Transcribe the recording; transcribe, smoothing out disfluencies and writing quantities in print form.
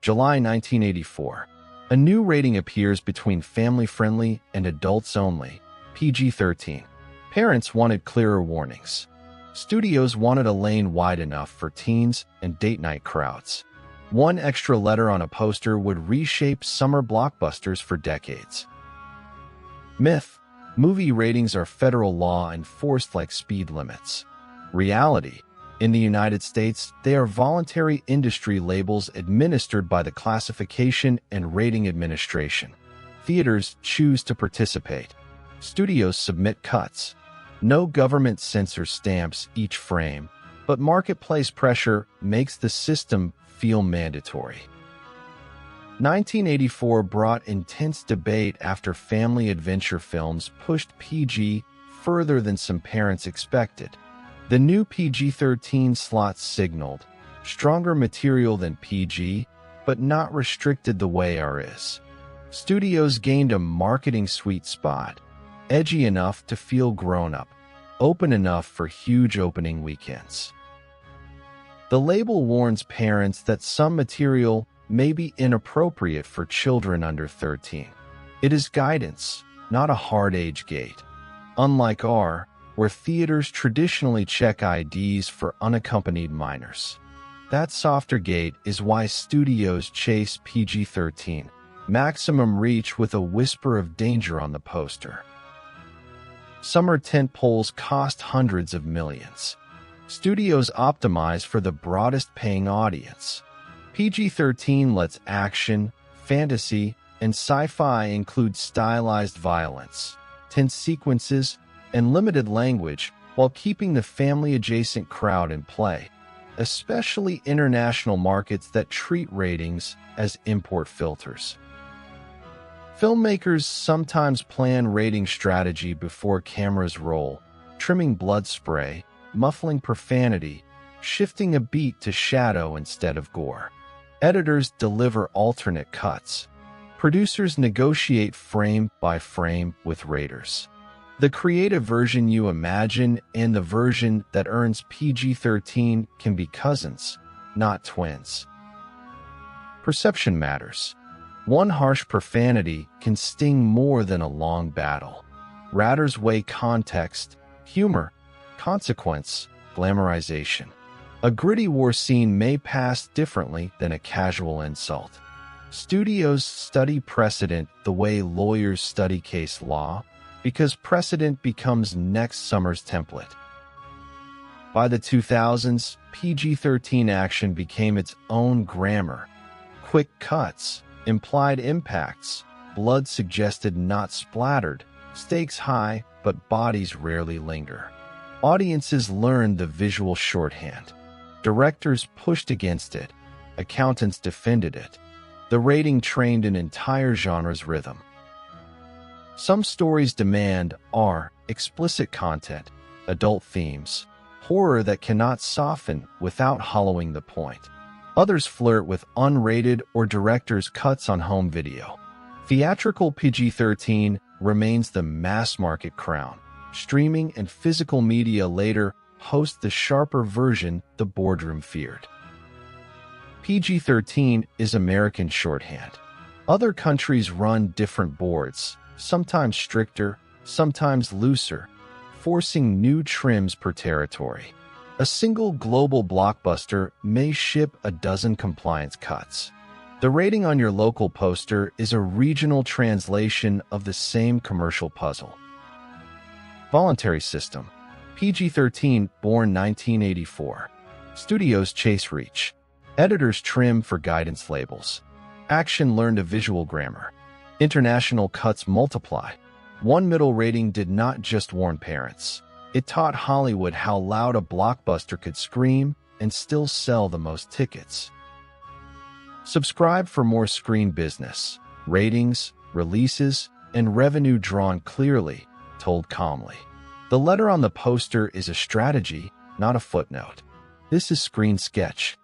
July 1984. A new rating appears between family-friendly and adults-only, PG-13. Parents wanted clearer warnings. Studios wanted a lane wide enough for teens and date-night crowds. One extra letter on a poster would reshape summer blockbusters for decades. Myth: movie ratings are federal law enforced like speed limits. Reality: in the United States, they are voluntary industry labels administered by the Classification and Rating Administration. Theaters choose to participate. Studios submit cuts. No government censor stamps each frame, but marketplace pressure makes the system feel mandatory. 1984 brought intense debate after family adventure films pushed PG further than some parents expected. The new PG-13 slot signaled stronger material than PG, but not restricted the way R is. Studios gained a marketing sweet spot, edgy enough to feel grown-up, open enough for huge opening weekends. The label warns parents that some material may be inappropriate for children under 13. It is guidance, not a hard age gate. Unlike R, where theaters traditionally check IDs for unaccompanied minors. That softer gate is why studios chase PG-13, maximum reach with a whisper of danger on the poster. Summer tentpoles cost hundreds of millions. Studios optimize for the broadest paying audience. PG-13 lets action, fantasy, and sci-fi include stylized violence, tense sequences, and limited language while keeping the family-adjacent crowd in play, especially international markets that treat ratings as import filters. Filmmakers sometimes plan rating strategy before cameras roll, trimming blood spray, muffling profanity, shifting a beat to shadow instead of gore. Editors deliver alternate cuts. Producers negotiate frame by frame with raters. The creative version you imagine and the version that earns PG-13 can be cousins, not twins. Perception matters. One harsh profanity can sting more than a long battle. Raters weigh context, humor, consequence, glamorization. A gritty war scene may pass differently than a casual insult. Studios study precedent the way lawyers study case law, because precedent becomes next summer's template. By the 2000s, PG-13 action became its own grammar. Quick cuts, implied impacts, blood suggested not splattered, stakes high, but bodies rarely linger. Audiences learned the visual shorthand. Directors pushed against it. Accountants defended it. The rating trained an entire genre's rhythm. Some stories demand explicit content, adult themes, horror that cannot soften without hollowing the point. Others flirt with unrated or director's cuts on home video. Theatrical PG-13 remains the mass-market crown. Streaming and physical media later host the sharper version the boardroom feared. PG-13 is American shorthand. Other countries run different boards, sometimes stricter, sometimes looser, forcing new trims per territory. A single global blockbuster may ship a dozen compliance cuts. The rating on your local poster is a regional translation of the same commercial puzzle. Voluntary system. PG-13, born 1984. Studios chase reach. Editors trim for guidance labels. Action learned a visual grammar. International cuts multiply. One middle rating did not just warn parents. It taught Hollywood how loud a blockbuster could scream and still sell the most tickets. Subscribe for more screen business, ratings, releases, and revenue drawn clearly, told calmly. The letter on the poster is a strategy, not a footnote. This is Screen Sketch.